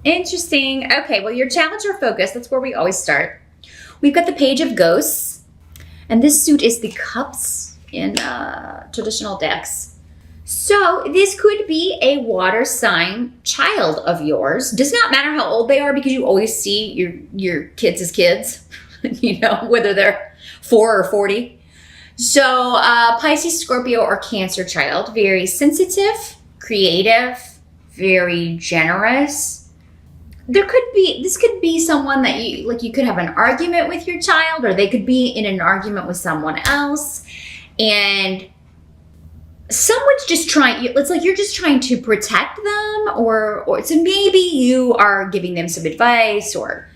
Interesting. Okay, well, your challenge or focus, that's where we always start. We've got the Page of Ghosts, and this suit is the Cups in traditional decks. So this could be a water sign child of yours. Does not matter how old they are, because you always see your kids as kids, you know, whether they're 4 or 40. So Pisces, Scorpio, or Cancer child, very sensitive, creative, very generous. This could be someone that you could have an argument with your child, or they could be in an argument with someone else, and someone's just trying, it's like you're just trying to protect them, or so maybe you are giving them some advice, or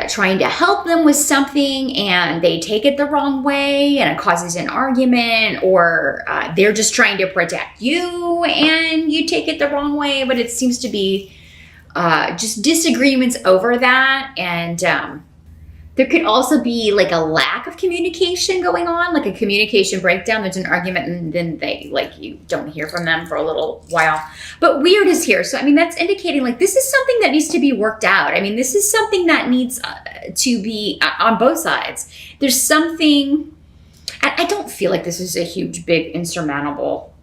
trying to help them with something, and they take it the wrong way and it causes an argument, or they're just trying to protect you and you take it the wrong way, but it seems to be just disagreements over that. And there could also be like a lack of communication going on, like a communication breakdown. There's an argument and then you don't hear from them for a little while. But weird is here. So, I mean, that's indicating like this is something that needs to be worked out. I mean, this is something that needs to be on both sides. There's something, I don't feel like this is a huge, big, insurmountable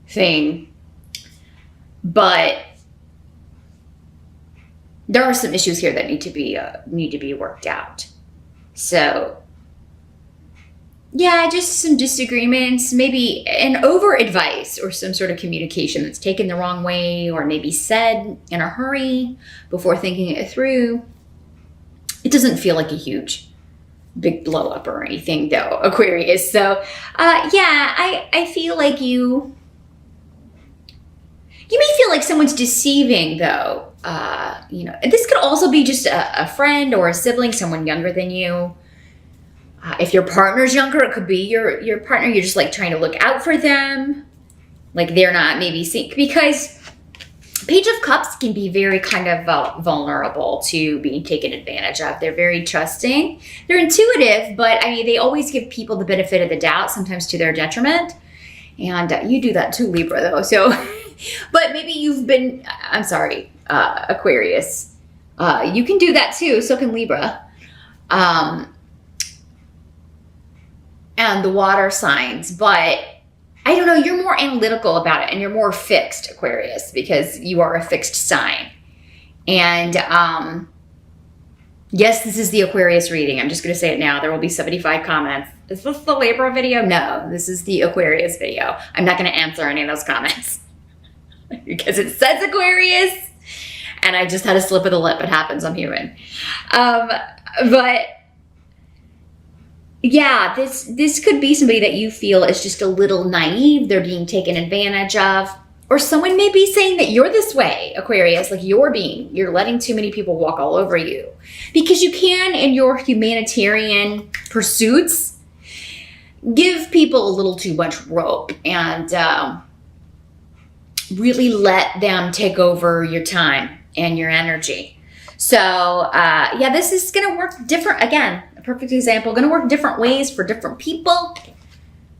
thing, but there are some issues here that need to be worked out. So, yeah, just some disagreements, maybe an over advice or some sort of communication that's taken the wrong way, or maybe said in a hurry before thinking it through. It doesn't feel like a huge, big blow up or anything, though, Aquarius. So, yeah, I feel like you may feel like someone's deceiving, though. You know, this could also be just a friend or a sibling, someone younger than you. If your partner's younger, it could be your partner. You're just like trying to look out for them. Like they're not maybe seeing, because Page of Cups can be very kind of vulnerable to being taken advantage of. They're very trusting. They're intuitive, but I mean, they always give people the benefit of the doubt, sometimes to their detriment. And you do that too, Libra, though. So, but maybe you've been, I'm sorry, Aquarius. You can do that too. So can Libra. And the water signs. But I don't know, you're more analytical about it and you're more fixed, Aquarius, because you are a fixed sign. And yes, this is the Aquarius reading. I'm just going to say it now. There will be 75 comments. Is this the Libra video? No, this is the Aquarius video. I'm not going to answer any of those comments because it says Aquarius and I just had a slip of the lip. It happens. I'm human. But yeah, this could be somebody that you feel is just a little naive. They're being taken advantage of. Or someone may be saying that you're this way, Aquarius, like you're letting too many people walk all over you. Because you can, in your humanitarian pursuits, give people a little too much rope and really let them take over your time and your energy. So, yeah, this is going to work different. Again, a perfect example, going to work different ways for different people.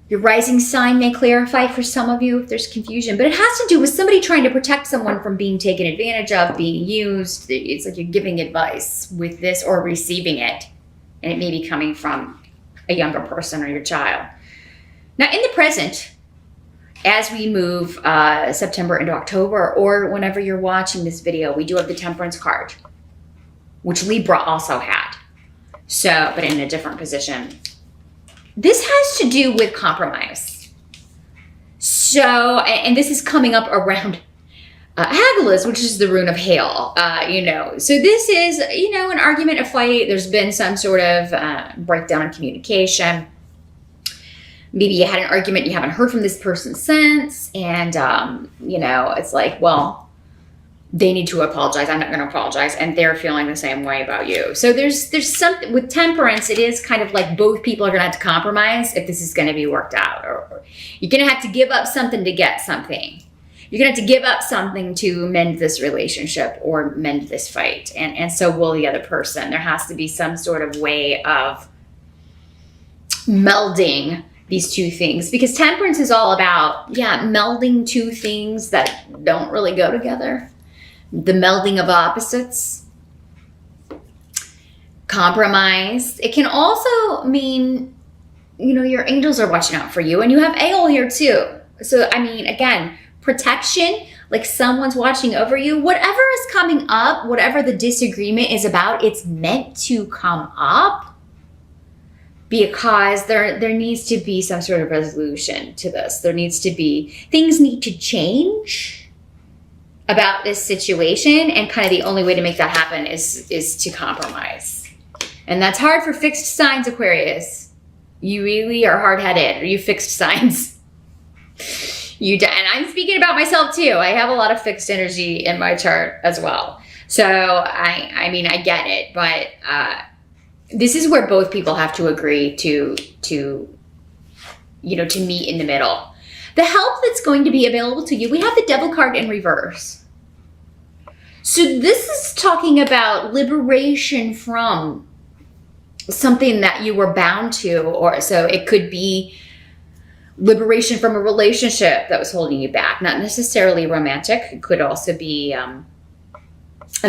Your rising sign may clarify for some of you if there's confusion, but it has to do with somebody trying to protect someone from being taken advantage of, being used. It's like you're giving advice with this or receiving it, and it may be coming from a younger person or your child. Now, in the present, as we move September into October, or whenever you're watching this video, we do have the Temperance card, which Libra also had. So, but in a different position. This has to do with compromise. So, and this is coming up around Hagalaz, which is the rune of hail, So this is, an argument, a fight. There's been some sort of breakdown in communication. Maybe you had an argument, you haven't heard from this person since, and, it's like, well, they need to apologize. I'm not going to apologize. And they're feeling the same way about you. So there's something with Temperance. It is kind of like both people are going to have to compromise if this is going to be worked out. Or you're going to have to give up something to get something. You're going to have to give up something to mend this relationship or mend this fight. And so will the other person. There has to be some sort of way of melding these two things. Because Temperance is all about, melding two things that don't really go together. the melding of opposites, compromise. It can also mean, you know, your angels are watching out for you, and you have Aol here too. So, I mean, again, protection, like someone's watching over you. Whatever is coming up, whatever the disagreement is about, it's meant to come up because there needs to be some sort of resolution to this. There needs to be, things need to change about this situation, and kind of the only way to make that happen is to compromise. And that's hard for fixed signs, Aquarius. You really are hard-headed, or you fixed signs. And I'm speaking about myself too. I have a lot of fixed energy in my chart as well. So I mean, I get it, but this is where both people have to agree to meet in the middle. The help that's going to be available to you, we have the Devil card in reverse. So this is talking about liberation from something that you were bound to, or so it could be liberation from a relationship that was holding you back, not necessarily romantic. It could also be a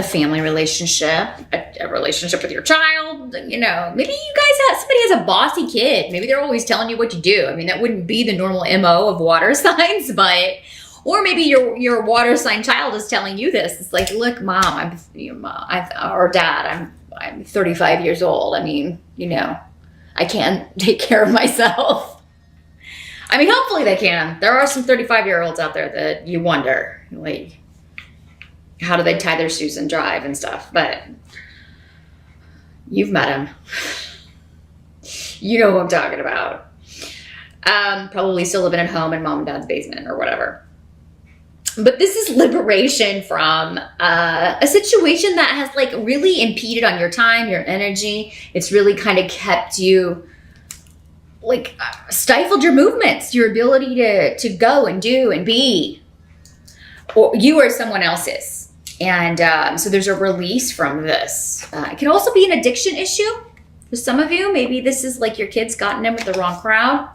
family relationship, a relationship with your child. You know, maybe you guys somebody has a bossy kid. Maybe they're always telling you what to do. I mean, that wouldn't be the normal MO of water signs, but, or maybe your water sign child is telling you this. It's like, look, mom, or dad, I'm 35 years old. I mean, you know, I can't take care of myself. I mean, hopefully they can. There are some 35-year-olds out there that you wonder, like, how do they tie their shoes and drive and stuff? But you've met them. You know who I'm talking about. Probably still living at home in mom and dad's basement or whatever. But this is liberation from a situation that has like really impeded on your time, your energy. It's really kind of kept you like stifled your movements, your ability to go and do and be, or you or someone else's. And so there's a release from this. It can also be an addiction issue for some of you. Maybe this is like your kid's gotten in with the wrong crowd,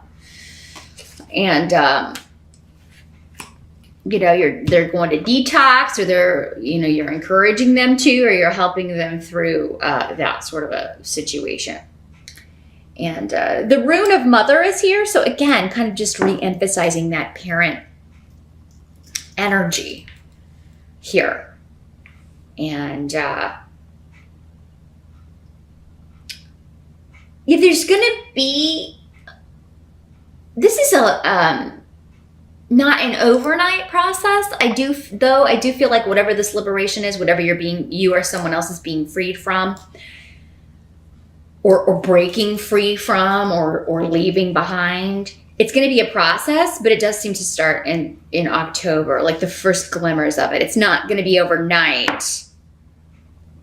and they're going to detox, or you're encouraging them to, or you're helping them through that sort of a situation. And the rune of mother is here. So again, kind of just re-emphasizing that parent energy here. And there's going to be, this is not an overnight process. I do feel like whatever this liberation is, whatever you or someone else is being freed from, or breaking free from, or leaving behind, it's going to be a process, but it does seem to start in October, like the first glimmers of it. It's not going to be overnight.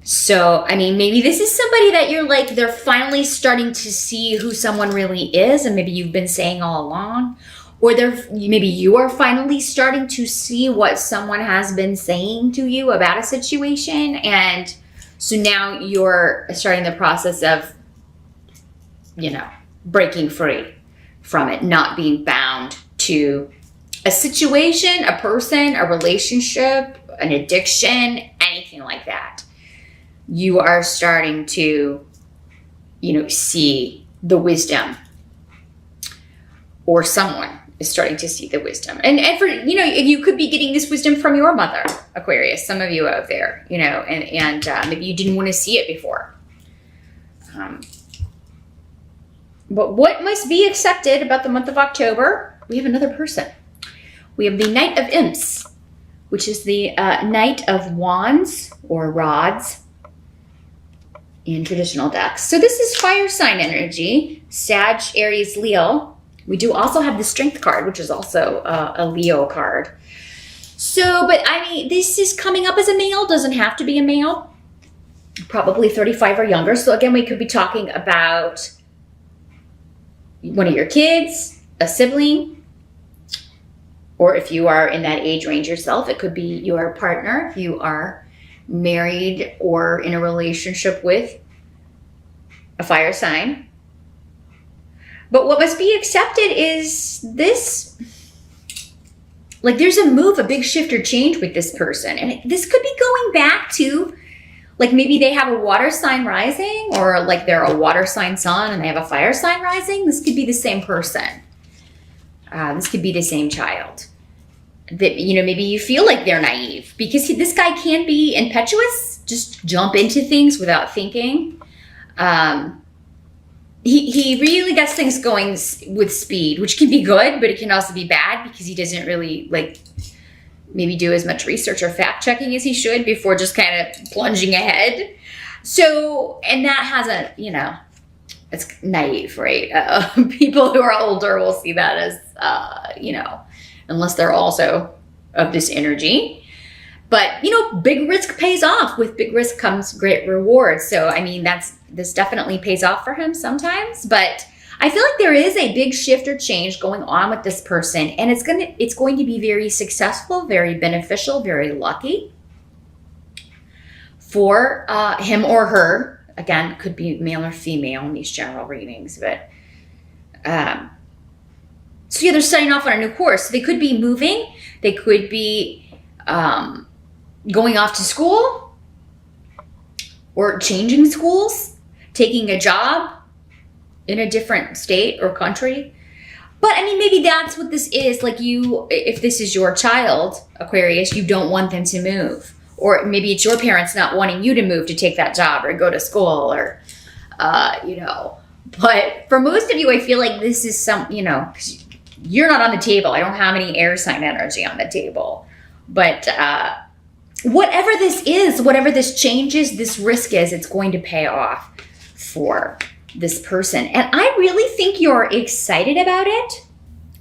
So, I mean, maybe this is somebody that you're like, they're finally starting to see who someone really is, and maybe you've been saying all along, or maybe you are finally starting to see what someone has been saying to you about a situation, and so now you're starting the process of, breaking free from it, not being bound to a situation, a person, a relationship, an addiction, anything like that. You are starting to, see the wisdom, or someone is starting to see the wisdom. And for, you could be getting this wisdom from your mother, Aquarius, some of you out there, and maybe you didn't want to see it before. But what must be accepted about the month of October? We have another person. We have the Knight of Imps, which is the Knight of Wands or Rods in traditional decks. So this is fire sign energy, Sag, Aries, Leo. We do also have the Strength card, which is also a Leo card. So, but I mean, this is coming up as a male, doesn't have to be a male, probably 35 or younger. So again, we could be talking about one of your kids, a sibling, or if you are in that age range yourself, it could be your partner, if you are married or in a relationship with a fire sign. But what must be accepted is this like there's a move, a big shift or change with this person. And this could be going back to like maybe they have a water sign rising, or like they're a water sign sun and they have a fire sign rising. This could be the same person. This could be the same child. That, you know, maybe you feel like they're naive because this guy can be impetuous, just jump into things without thinking. He really gets things going with speed, which can be good, but it can also be bad because he doesn't really like maybe do as much research or fact checking as he should before just kind of plunging ahead. So, and that has a, you know, it's naive, right? People who are older will see that as, you know, unless they're also of this energy. But, you know, big risk pays off. With big risk comes great reward. So, I mean, this definitely pays off for him sometimes. But I feel like there is a big shift or change going on with this person. And it's going to be very successful, very beneficial, very lucky for him or her. Again, could be male or female in these general readings. But so yeah, they're starting off on a new course. They could be moving. They could be going off to school or changing schools, taking a job in a different state or country. But I mean, maybe that's what this is. Like you, if this is your child, Aquarius, you don't want them to move. Or maybe it's your parents not wanting you to move to take that job or go to school or, you know. But for most of you, I feel like this is some, you know, 'cause you're not on the table. I don't have any air sign energy on the table. But whatever this is, whatever this change is, this risk is, it's going to pay off for this person. And I really think you're excited about it,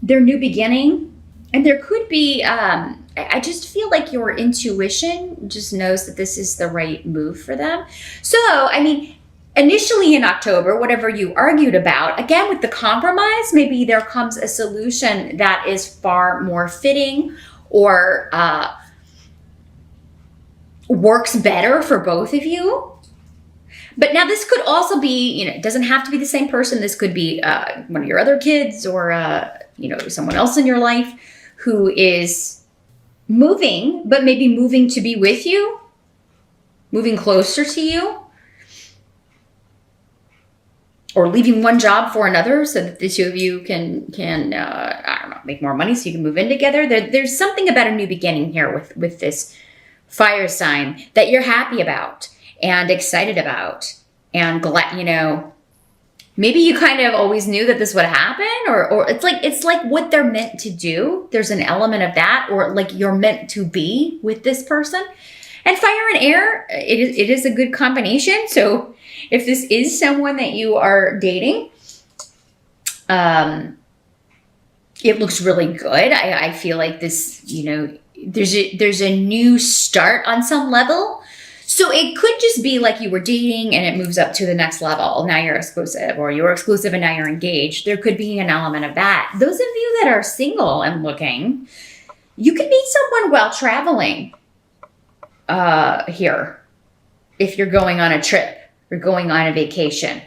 their new beginning. And there could be, I just feel like your intuition just knows that this is the right move for them. So, I mean, initially in October, whatever you argued about, again, with the compromise, maybe there comes a solution that is far more fitting or works better for both of you. But now this could also be, you know, it doesn't have to be the same person. This could be one of your other kids or, you know, someone else in your life who is moving, but maybe moving to be with you, moving closer to you, or leaving one job for another so that the two of you can I don't know, make more money so you can move in together. There's something about a new beginning here with this fire sign that you're happy about and excited about and glad, you know, maybe you kind of always knew that this would happen, or it's like what they're meant to do. There's an element of that, or like you're meant to be with this person. And fire and air, it is a good combination. So if this is someone that you are dating, it looks really good. I feel like this, you know, there's a new start on some level. So it could just be like you were dating and it moves up to the next level. Now you're exclusive, or you were exclusive and now you're engaged. There could be an element of that. Those of you that are single and looking, you can meet someone while traveling here. If you're going on a trip or going on a vacation,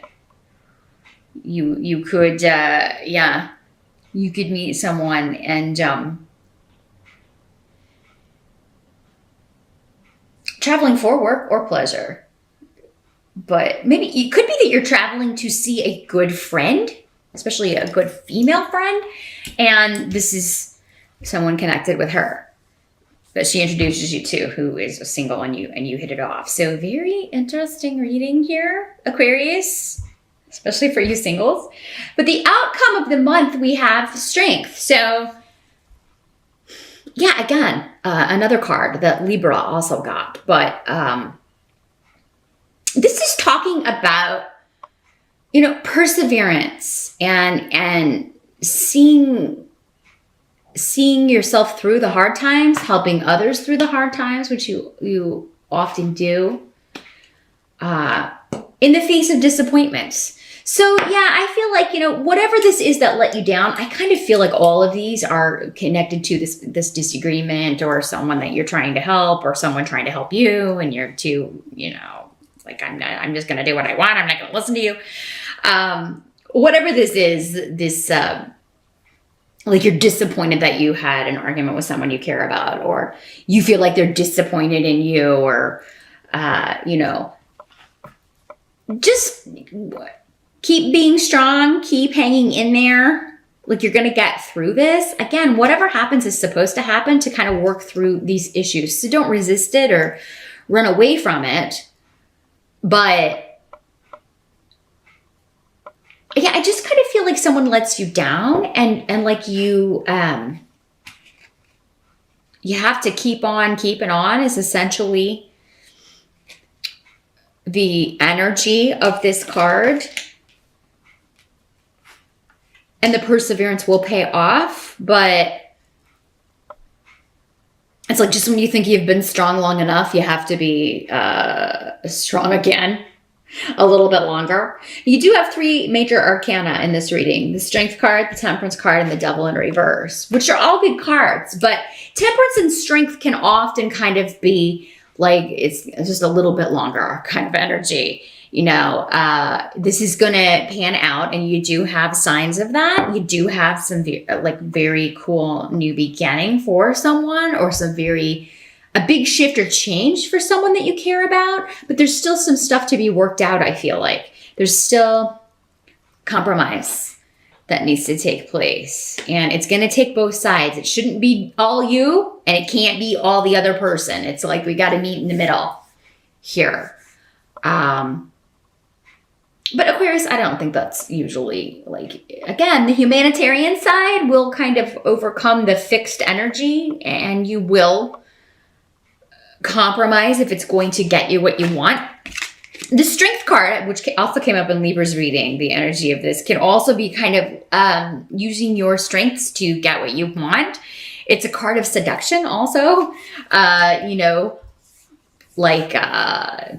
you could, you could meet someone and traveling for work or pleasure. But maybe it could be that you're traveling to see a good friend, especially a good female friend, and this is someone connected with her that she introduces you to, who is single, and you hit it off. So very interesting reading here, Aquarius, especially for you singles. But the outcome of the month, we have strength. So yeah, again, another card that Libra also got. But this is talking about, you know, perseverance and seeing yourself through the hard times, helping others through the hard times, which you often do, in the face of disappointments. So yeah, I feel like, you know, whatever this is that let you down, I kind of feel like all of these are connected to this disagreement, or someone that you're trying to help, or someone trying to help you, and you're too, you know, like I'm just going to do what I want. I'm not going to listen to you. Whatever this is, like you're disappointed that you had an argument with someone you care about, or you feel like they're disappointed in you, or, you know, just keep being strong, keep hanging in there. Like you're going to get through this. Again, whatever happens is supposed to happen to kind of work through these issues. So don't resist it or run away from it. But yeah, I just kind of feel like someone lets you down, and like you have to keep on keeping on is essentially the energy of this card. And the perseverance will pay off, but it's like just when you think you've been strong long enough, you have to be strong again a little bit longer. You do have 3 major arcana in this reading: the Strength card, the Temperance card, and the Devil in reverse, which are all good cards. But Temperance and Strength can often kind of be like, it's just a little bit longer kind of energy. You know, this is going to pan out, and you do have signs of that. You do have some very cool new beginning for someone, or a big shift or change for someone that you care about, but there's still some stuff to be worked out. I feel like there's still compromise that needs to take place, and it's going to take both sides. It shouldn't be all you, and it can't be all the other person. It's like we got to meet in the middle here. But Aquarius, I don't think that's usually, like, again, the humanitarian side will kind of overcome the fixed energy, and you will compromise if it's going to get you what you want. The Strength card, which also came up in Libra's reading, the energy of this can also be kind of using your strengths to get what you want. It's a card of seduction also, you know, like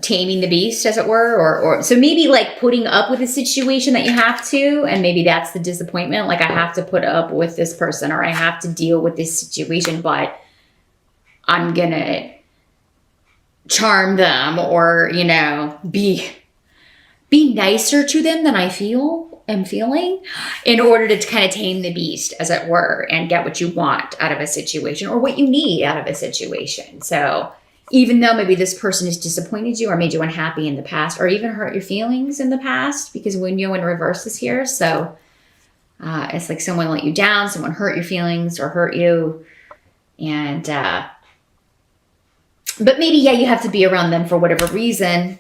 taming the beast, as it were, or so maybe like putting up with a situation that you have to, and maybe that's the disappointment. Like, I have to put up with this person, or I have to deal with this situation, but I'm gonna charm them, or, you know, be nicer to them than am feeling, in order to kind of tame the beast, as it were, and get what you want out of a situation, or what you need out of a situation. So even though maybe this person has disappointed you or made you unhappy in the past, or even hurt your feelings in the past, because Wunyo in reverse is here. So it's like someone let you down, someone hurt your feelings or hurt you. And, but maybe, yeah, you have to be around them for whatever reason,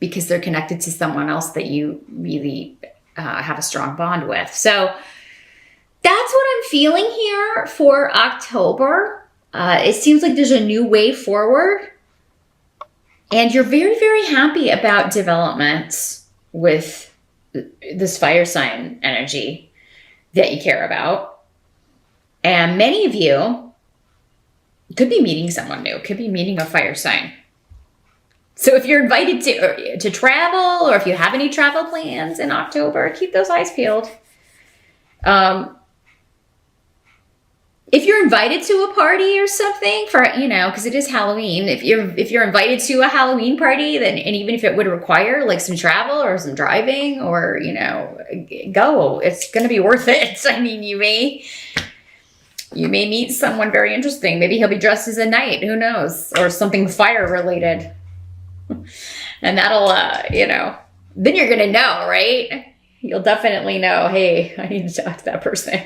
because they're connected to someone else that you really have a strong bond with. So that's what I'm feeling here for October. It seems like there's a new way forward, and you're very, very happy about developments with this fire sign energy that you care about. And many of you could be meeting someone new, could be meeting a fire sign. So if you're invited to travel, or if you have any travel plans in October, keep those eyes peeled. If you're invited to a party or something, for, you know, because it is Halloween, if you're invited to a Halloween party, then, and even if it would require like some travel or some driving, or, you know, go, it's going to be worth it. I mean, you may meet someone very interesting. Maybe he'll be dressed as a knight, who knows, or something fire related. And that'll, you know, then you're going to know, right? You'll definitely know, hey, I need to talk to that person.